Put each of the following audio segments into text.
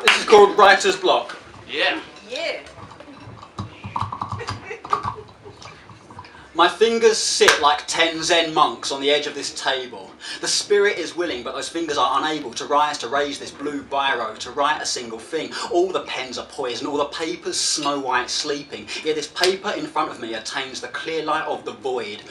This is called writer's block. Yeah. Yeah. My fingers sit like 10 Zen monks on the edge of this table. The spirit is willing, but those fingers are unable to rise to raise this blue biro, to write a single thing. All the pens are poison, all the papers snow white sleeping. Yet this paper in front of me attains the clear light of the void.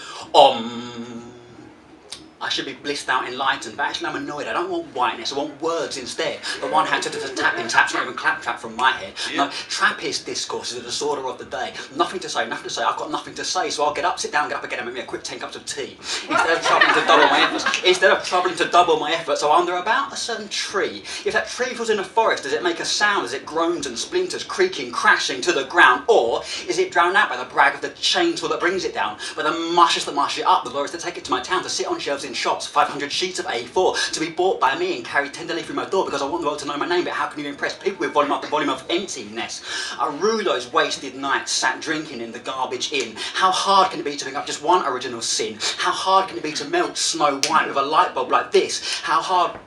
I should be blissed out enlightened, but actually I'm annoyed. I don't want whiteness, I want words instead. The one hand to tapping taps, not even claptrap from my head. Yeah. No, Trappist discourse is the disorder of the day. Nothing to say, nothing to say. I've got nothing to say, so I'll get up, sit down, get up again and make me a quick 10 cups of tea. Instead of troubling to double my efforts, I wonder about a certain tree. If that tree falls in a forest, does it make a sound as it groans and splinters, creaking, crashing to the ground? Or is it drowned out by the brag of the chainsaw that brings it down, by the mushes that mush it up, the lorries that take it to my town, to sit on shelves in shops, 500 sheets of A4, to be bought by me and carried tenderly through my door because I want the world to know my name, but how can you impress people with volume after volume of emptiness? I rue those wasted nights sat drinking in the garbage inn. How hard can it be to pick up just one original sin? How hard can it be to melt Snow White with a light bulb like this? How hard...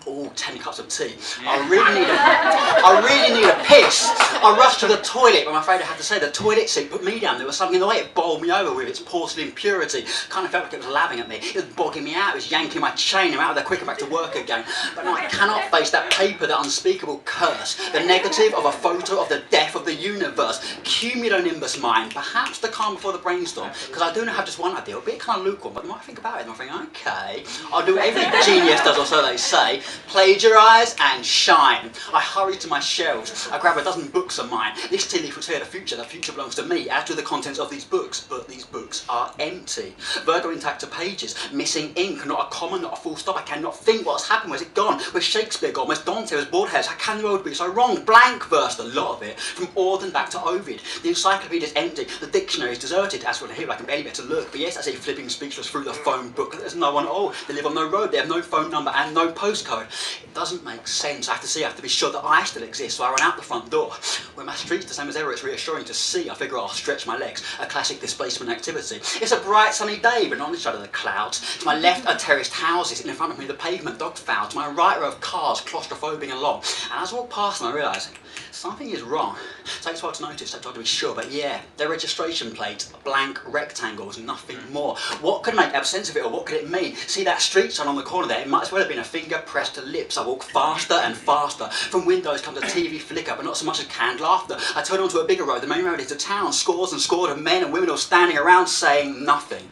Oh, 10 cups of tea. I really need a piss. I rushed to the toilet, but I'm afraid I have to say the toilet seat put me down. There was something in the way it bowled me over with its porcelain purity. Kind of felt like it was laughing at me. It was bogging me out. It was yanking my chain. I'm out of there quick and back to work again. But now I cannot face that paper, that unspeakable curse. The negative of a photo of the death of the universe. Cumulonimbus mind. Perhaps the calm before the brainstorm. Because I do not have just one idea. It'll be kind of lukewarm. But the more I think about it, the more I think, okay, I'll do what every genius does, or so they say. Plagiarise and shine. I hurry to my shelves. I grab a dozen books of mine. This tea leaf will tell you the future belongs to me, as do the contents of these books, but these books are empty. Virgo intact to pages, missing ink, not a comma, not a full stop. I cannot think what's happened, where's it gone? Where's Shakespeare gone? Where's Dante? Where's Borges? How can the road be so wrong? Blank verse, a lot of it, from Auden back to Ovid. The encyclopedia is empty, the dictionary is deserted, as when I hear like I'm barely better look. But yes, I see flipping speechless through the phone book. There's no one at all. They live on no road, they have no phone number and no postcode. It doesn't make sense. I have to be sure that I still exist, so I run out the front door. When my street's the same as ever, it's reassuring to see. I figure I'll stretch my legs, a classic displacement activity. It's a bright sunny day, but not on the side of the clouds. To my left are terraced houses, and in front of me the pavement dog fowl. To my right row of cars, claustrophobic along. And as I walk past them, I realise something is wrong. It takes a while to notice, takes a while to be sure, but yeah, their registration plates, blank rectangles, nothing more. What could make sense of it, or what could it mean? See that street sign on the corner there? It might as well have been a finger pressed to lips. I walk faster and faster. From windows comes a TV flicker, but not so much as canned laughter. I turn onto a bigger road, the main road into town. Scores and scores of men and women all standing around saying nothing.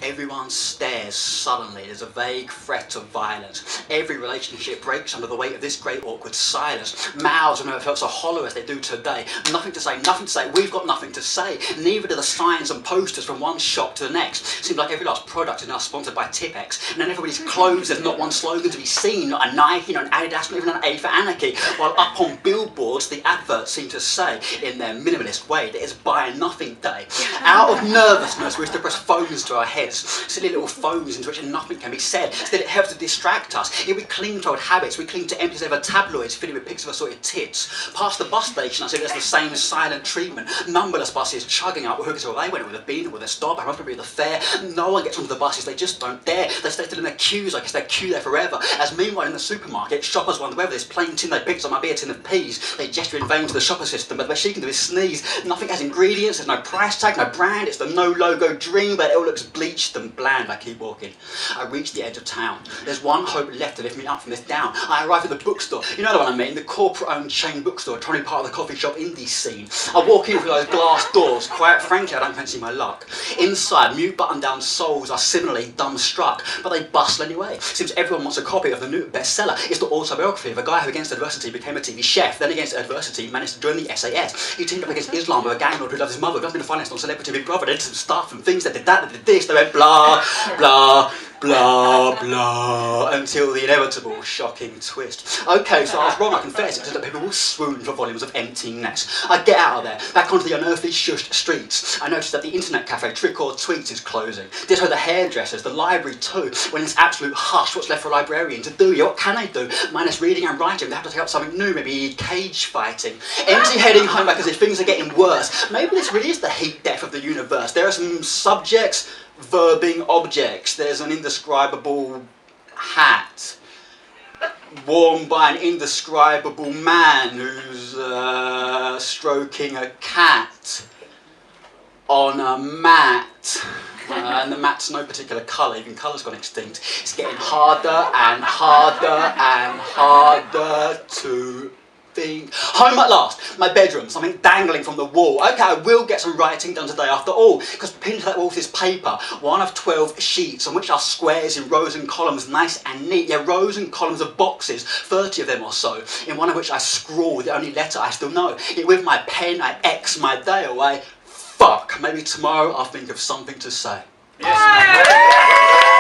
Everyone stares suddenly. There's a vague threat of violence. Every relationship breaks under the weight of this great awkward silence. Mouths have never felt so hollow as they do today. Nothing to say, nothing to say. We've got nothing to say. Neither do the signs and posters from one shop to the next. Seems like every last product is now sponsored by Tipex. And in everybody's clothes, there's not one slogan to be seen. Not a Nike, not an Adidas, not even an A for Anarchy. While up on billboards, the adverts seem to say, in their minimalist way, that it's buy nothing day. Out of nervousness, we used to press phones to our heads. Silly little phones into which nothing can be said. Still, it helps to distract us. Yet we cling to old habits. We cling to empty ever tabloids filled with pics of assorted tits. Past the bus station, I see there's the same silent treatment. Numberless buses chugging up. Who gets where they went, with a bean, with a stop, I must be the fare. No one gets onto the buses. They just don't dare. They stay still in their queues. I guess they queue there forever. As meanwhile in the supermarket, shoppers wonder whether this plain tin they picked up might be a tin of peas. They gesture in vain to the shopper system, but they're shaking to his sneeze. Nothing has ingredients. There's no price tag, no brand. It's the no logo dream, but it all looks bleached and bland. I keep walking. I reach the edge of town. There's one hope left to lift me up from this down. I arrive at the bookstore. You know the one I mean, the corporate-owned chain bookstore, trying to be part of the coffee shop indie scene. I walk in through those glass doors. Quite frankly, I don't fancy my luck. Inside, mute button-down souls are similarly dumbstruck, but they bustle anyway. Seems everyone wants a copy of the new bestseller. It's the autobiography of a guy who against adversity became a TV chef, then against adversity managed to join the SAS. He teamed up against Islam with a gang lord who loves his mother, who has been financed on Celebrity Big Brother, did some stuff and things, they did that, they did this, they went blah, blah, blah, blah, until the inevitable shocking twist. Okay, so I was wrong, I confess. It turns out people will swoon for volumes of emptiness. I get out of there, back onto the unearthly shushed streets. I notice that the internet cafe Trick or Tweets is closing. Ditto the hairdressers, the library too. When it's absolute hush, what's left for a librarian to do? Yeah, what can they do? Minus reading and writing, they have to take up something new, maybe cage fighting. Empty heading home back as if things are getting worse. Maybe this really is the heat death of the universe. There are some subjects verbing objects. There's an indescribable hat. worn by an indescribable man who's stroking a cat on a mat. And the mat's no particular colour, even colour's gone extinct. It's getting harder and harder and harder to think. Home at last, my bedroom, something dangling from the wall. Okay, I will get some writing done today after all, because pinned to that wall with this paper, one of 12 sheets on which are squares in rows and columns, nice and neat. Yeah, rows and columns of boxes, 30 of them or so, in one of which I scrawl the only letter I still know. Yet with my pen I X my day away. Fuck, maybe tomorrow I'll think of something to say. Yes.